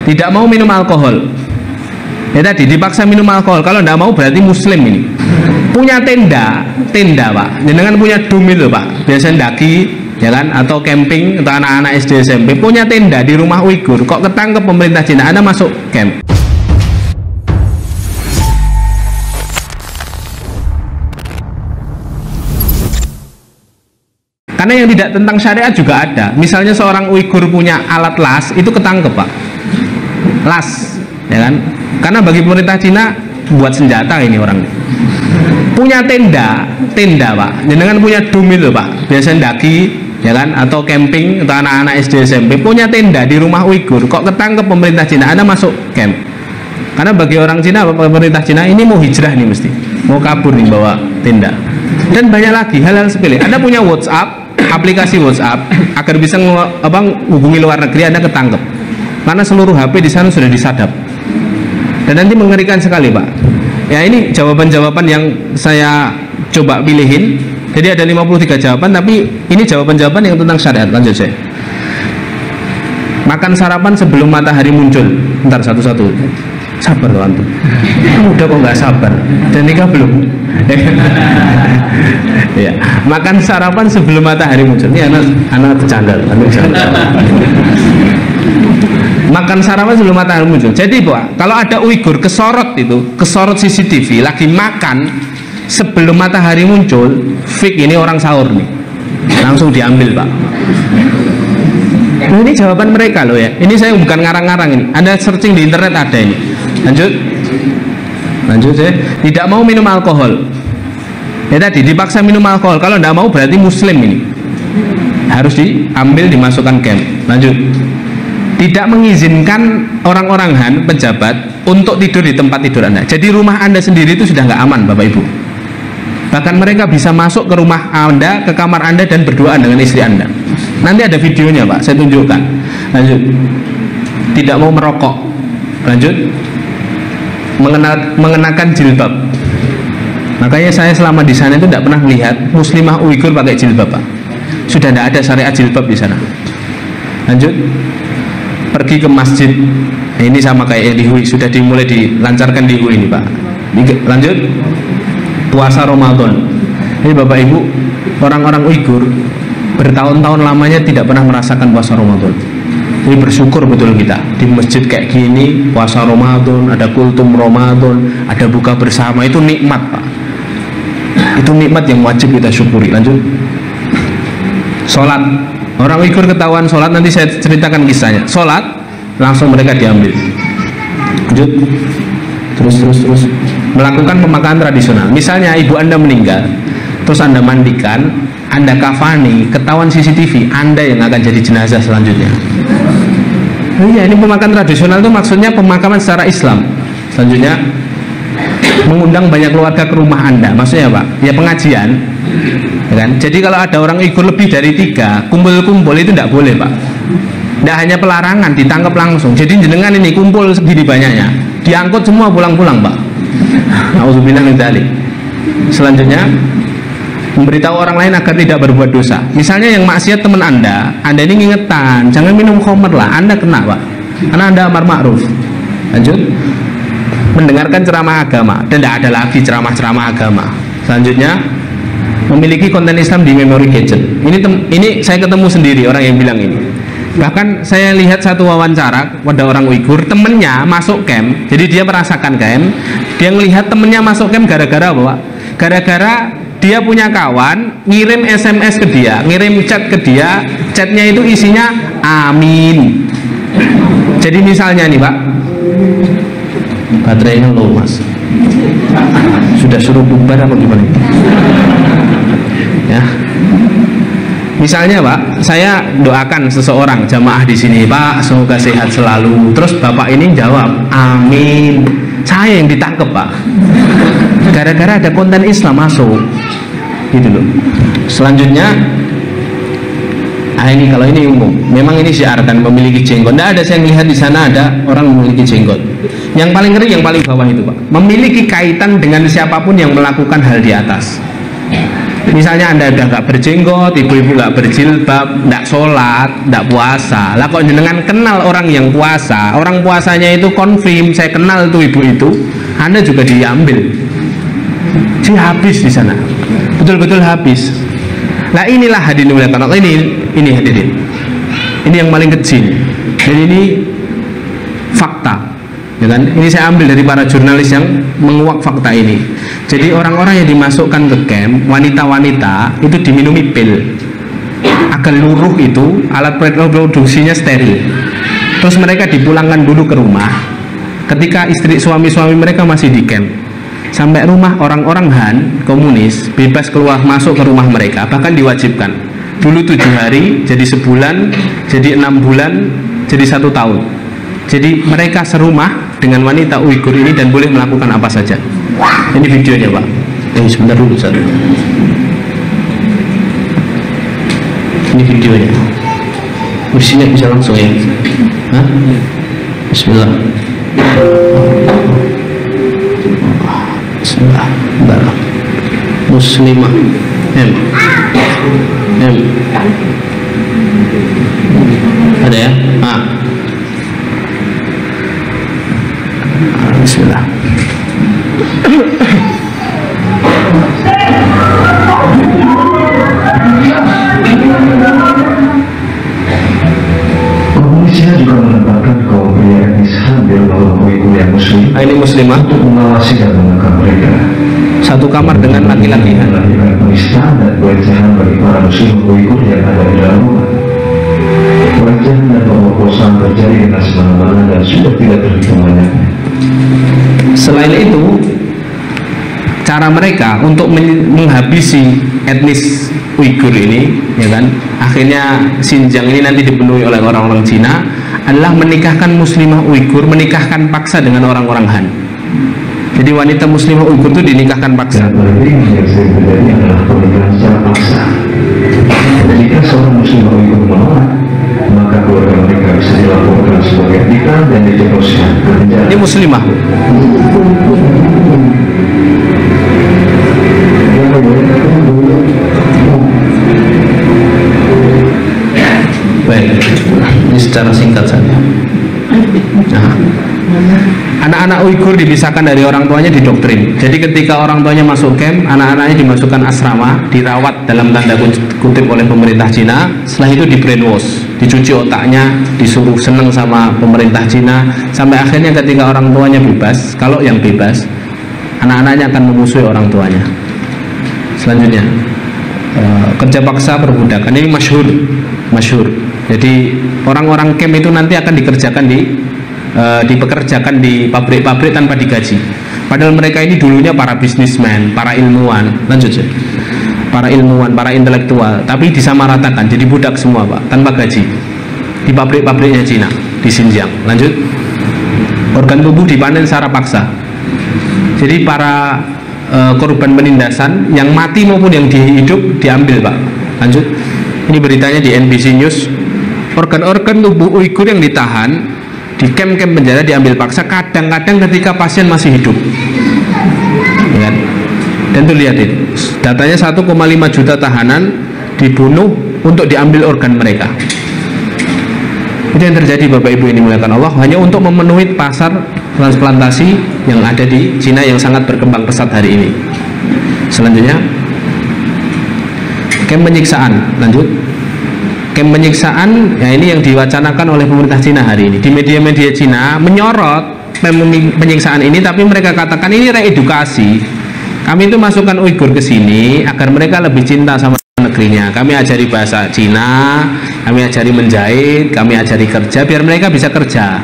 tidak mau minum alkohol. Ya tadi dipaksa minum alkohol. Kalau tidak mau berarti muslim ini. Punya tenda Pak. Jenengan punya dum itu Pak. Biasa daki, ya kan? Atau camping atau anak-anak SD SMP punya tenda di rumah Uighur. Kok ketangkep pemerintah Cina? Anda masuk camp. Karena yang tidak tentang syariat juga ada. Misalnya seorang Uighur punya alat las, itu ketangkep Pak. Las, ya kan? Karena bagi pemerintah Cina buat senjata ini orang. Punya tenda Pak. Jangan punya dum itu Pak. Biasa daki, ya kan? Atau camping atau anak-anak SD SMP punya tenda di rumah Uighur. Kok ketangkep pemerintah Cina? Anda masuk camp. Karena bagi orang Cina, pemerintah Cina ini mau hijrah nih mesti, mau kabur nih bawa tenda. Dan banyak lagi hal-hal sepele. Anda punya WhatsApp, aplikasi WhatsApp agar bisa hubungi luar negeri, Anda ketangkep karena seluruh HP di sana sudah disadap. Dan nanti mengerikan sekali Pak. Ya ini jawaban-jawaban yang saya coba pilihin. Jadi ada 53 jawaban, tapi ini jawaban-jawaban yang tentang syariat. Lanjut saya. Makan sarapan sebelum matahari muncul. Ntar satu-satu. Sabar tuh antum. Udah kok nggak sabar. Dan nikah belum? Ya. Makan sarapan sebelum matahari muncul. Ini anak bercanda. Makan sarapan sebelum matahari muncul. Jadi Pak, kalau ada Uighur kesorot CCTV lagi makan sebelum matahari muncul, fik ini orang sahur nih. Langsung diambil Pak. Nah, ini jawaban mereka loh ya. Ini saya bukan ngarang-ngarang ini. Anda searching di internet ada ini. Lanjut ya. Tidak mau minum alkohol. Ya tadi dipaksa minum alkohol. Kalau tidak mau berarti muslim ini. Harus diambil dimasukkan camp. Lanjut. Tidak mengizinkan orang-orang Han pejabat untuk tidur di tempat tidur Anda. Jadi rumah Anda sendiri itu sudah nggak aman Bapak Ibu. Bahkan mereka bisa masuk ke rumah Anda, ke kamar Anda dan berduaan dengan istri Anda. Nanti ada videonya Pak, saya tunjukkan. Lanjut. Tidak mau merokok. Lanjut. Mengenakan jilbab. Makanya saya selama di sana itu tidak pernah melihat muslimah Uighur pakai jilbab Pak. Sudah tidak ada syariat jilbab di sana. Lanjut. Pergi ke masjid. Nah, ini sama kayak yang di Hui, sudah dimulai dilancarkan di Hui ini Pak. Lanjut. Puasa Ramadan. Ini Bapak Ibu, orang-orang Uighur bertahun-tahun lamanya tidak pernah merasakan puasa Ramadan. Ini bersyukur betul kita di masjid kayak gini, puasa Ramadan, ada kultum Ramadan, ada buka bersama, itu nikmat Pak. Itu nikmat yang wajib kita syukuri. Lanjut. Sholat. Orang Uighur ketahuan sholat, nanti saya ceritakan kisahnya. Sholat, langsung mereka diambil. Lanjut. Terus melakukan pemakaman tradisional. Misalnya ibu Anda meninggal, terus Anda mandikan, Anda kafani, ketahuan CCTV, Anda yang akan jadi jenazah selanjutnya. Iya, ini pemakaman tradisional itu maksudnya pemakaman secara Islam. Selanjutnya mengundang banyak keluarga ke rumah Anda. Maksudnya Pak, ya pengajian, ya kan? Jadi kalau ada orang Uighur lebih dari 3 kumpul-kumpul itu tidak boleh Pak. Tidak hanya pelarangan, ditangkap langsung. Jadi jenengan ini kumpul segini banyaknya, diangkut semua pulang-pulang Pak. Nauzubillah min dzalik. Selanjutnya memberitahu orang lain agar tidak berbuat dosa. Misalnya yang maksiat teman Anda ini ngingetan, jangan minum khamr lah, Anda kena Pak. Karena Anda amar ma'ruf. Lanjut. Mendengarkan ceramah agama, dan tidak ada lagi ceramah-ceramah agama. Selanjutnya memiliki konten Islam di memory gadget. Ini saya ketemu sendiri orang yang bilang ini. Bahkan saya lihat satu wawancara pada orang Uighur, temennya masuk camp, jadi dia merasakan camp, dia melihat temennya masuk camp gara-gara apa Pak? Gara-gara dia punya kawan ngirim SMS ke dia, ngirim chat ke dia, chatnya itu isinya amin. Jadi misalnya nih Pak, baterainya low Mas, sudah suruh bubar apa gimana? Ya. Misalnya Pak, saya doakan seseorang jamaah di sini Pak, semoga sehat selalu. Terus Bapak ini jawab amin. Saya yang ditangkap Pak. Gara-gara ada konten Islam masuk. Gitu loh. Selanjutnya, ini kalau ini umum. Memang ini syiarkan memiliki jenggot. Tidak ada saya melihat di sana ada orang memiliki jenggot. Yang paling ngeri yang paling bawah itu Pak. Memiliki kaitan dengan siapapun yang melakukan hal di atas. Misalnya Anda udah nggak berjenggot, ibu-ibu nggak berjilbab, nggak sholat, nggak puasa. Lah kok jenengan kenal orang yang puasa, orang puasanya itu konfirm, saya kenal itu ibu itu, Anda juga diambil. Jadi habis di sana, betul-betul habis. Nah inilah hadirin muliakan Allah, ini hadirin, ini yang paling kecil. Dan ini fakta, ya kan? Ini saya ambil dari para jurnalis yang menguak fakta ini. Jadi orang-orang yang dimasukkan ke camp, wanita-wanita itu diminumi pil agar luruh itu, alat reproduksinya steril. Terus mereka dipulangkan dulu ke rumah. Ketika suami-suami mereka masih di camp, sampai rumah orang-orang Han komunis bebas keluar masuk ke rumah mereka, bahkan diwajibkan. Dulu 7 hari, jadi sebulan, jadi 6 bulan, jadi 1 tahun. Jadi mereka serumah dengan wanita Uighur ini dan boleh melakukan apa saja. Ini videonya Pak. Sebentar dulu satu. Ini videonya. Kursinya bisa langsung ya. Hah? Bismillah. Bismillah. Bentar. Muslimah. M. Ada ya? Bismillah. Komunisnya juga menempatkan kaum pria etnis Han di rumah Uighur yang muslim. Ini muslimah untuk mengawasi dan menekan mereka. Satu kamar dengan laki-laki Han. Melakukan penistaan dan pelecehan bagi para muslim Uighur yang ada di dalam rumah. Pelecehan dan pemerkosaan terjadi dengan semena-mena dan sudah tidak terhitung banyaknya. Selain itu, cara mereka untuk menghabisi etnis Uighur ini, ya kan, akhirnya Xinjiang ini nanti dipenuhi oleh orang-orang Cina, adalah menikahkan muslimah Uighur, menikahkan paksa dengan orang-orang Han. Jadi wanita muslimah Uighur itu dinikahkan paksa. Dan yang sering terjadi adalah pernikahan secara paksa. Jika seorang muslimah Uighur menolak, maka keluarga mereka bisa dilaporkan sebagai nikah dan dijebloskan ke penjara. Ini muslimah. Baik, ini secara singkat saja. Nah, anak-anak Uighur dipisahkan dari orang tuanya, didoktrin. Jadi ketika orang tuanya masuk camp, anak-anaknya dimasukkan asrama, dirawat dalam tanda kutip oleh pemerintah Cina. Setelah itu di brainwash, dicuci otaknya, disuruh seneng sama pemerintah Cina, sampai akhirnya ketika orang tuanya bebas, kalau yang bebas, anak-anaknya akan memusuhi orang tuanya. Selanjutnya, kerja paksa perbudakan ini masyhur. Jadi orang-orang camp itu nanti akan dipekerjakan di pabrik-pabrik tanpa digaji. Padahal mereka ini dulunya para bisnismen, para ilmuwan, para ilmuwan, para intelektual, tapi disamaratakan jadi budak semua Pak, tanpa gaji di pabrik-pabriknya Cina di Xinjiang. Lanjut, organ tubuh dipanen secara paksa. Jadi para korban penindasan yang mati maupun yang hidup diambil Pak. Lanjut, ini beritanya di NBC News. Organ-organ tubuh Uighur yang ditahan di camp-camp penjara diambil paksa, kadang-kadang ketika pasien masih hidup, ya kan? Dan tuh lihat itu, datanya 1,5 juta tahanan dibunuh untuk diambil organ mereka. Itu yang terjadi Bapak Ibu ini muliakan Allah, hanya untuk memenuhi pasar transplantasi yang ada di Cina yang sangat berkembang pesat hari ini. Selanjutnya, camp penyiksaan. Lanjut, camp penyiksaan, ya ini yang diwacanakan oleh pemerintah Cina hari ini. Di media-media Cina menyorot penyiksaan ini, tapi mereka katakan ini reedukasi. Kami itu masukkan Uighur ke sini agar mereka lebih cinta sama negerinya. Kami ajari bahasa Cina, kami ajari menjahit, kami ajari kerja biar mereka bisa kerja.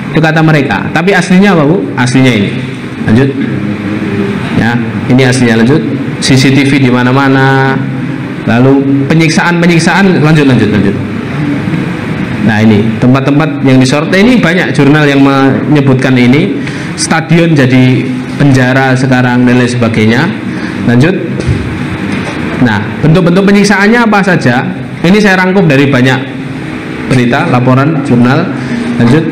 Itu kata mereka. Tapi aslinya apa Bu? Aslinya ini. Lanjut. Ya, ini aslinya. Lanjut. CCTV di mana-mana. Lalu penyiksaan, lanjut. Nah ini tempat-tempat yang disorot. Ini banyak jurnal yang menyebutkan ini. Stadion jadi penjara sekarang dan lain sebagainya. Lanjut. Nah, bentuk-bentuk penyiksaannya apa saja? Ini saya rangkum dari banyak berita, laporan, jurnal. Lanjut.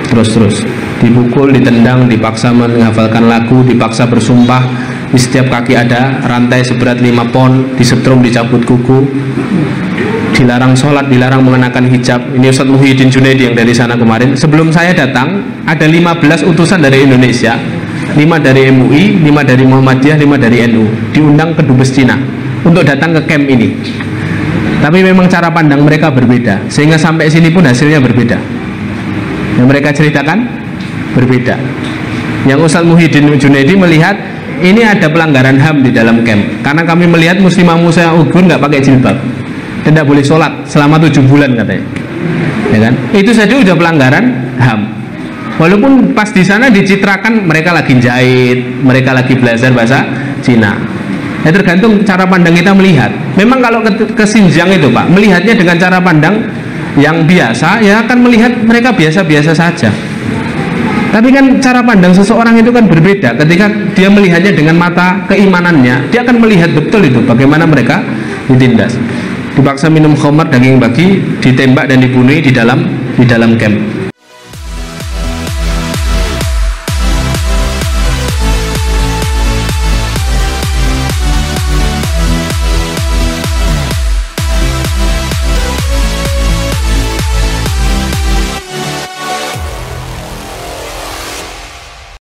Terus dipukul, ditendang, dipaksa menghafalkan lagu, dipaksa bersumpah, di setiap kaki ada rantai seberat 5 pon, disetrum, dicabut kuku, dilarang sholat, dilarang mengenakan hijab. Ini Ustadz Muhyiddin Junaidi yang dari sana kemarin. Sebelum saya datang ada 15 utusan dari Indonesia, 5 dari MUI, 5 dari Muhammadiyah, 5 dari NU, diundang ke Dubes Cina untuk datang ke camp ini. Tapi memang cara pandang mereka berbeda, sehingga sampai sini pun hasilnya berbeda. Yang mereka ceritakan berbeda. Yang Ustadz Muhyiddin Junaidi melihat ini ada pelanggaran HAM di dalam camp, karena kami melihat muslimah-muslimah Uyghur nggak pakai jilbab, tidak boleh sholat selama 7 bulan katanya, ya kan? Itu saja udah pelanggaran HAM. Walaupun pas di sana dicitrakan mereka lagi jahit, mereka lagi belajar bahasa Cina. Ya tergantung cara pandang kita melihat. Memang kalau ke Xinjiang itu Pak, melihatnya dengan cara pandang yang biasa, ya akan melihat mereka biasa-biasa saja. Tapi kan cara pandang seseorang itu kan berbeda. Ketika dia melihatnya dengan mata keimanannya, dia akan melihat betul itu bagaimana mereka ditindas. Dipaksa minum khamar, daging babi, ditembak dan dibunuh di dalam camp.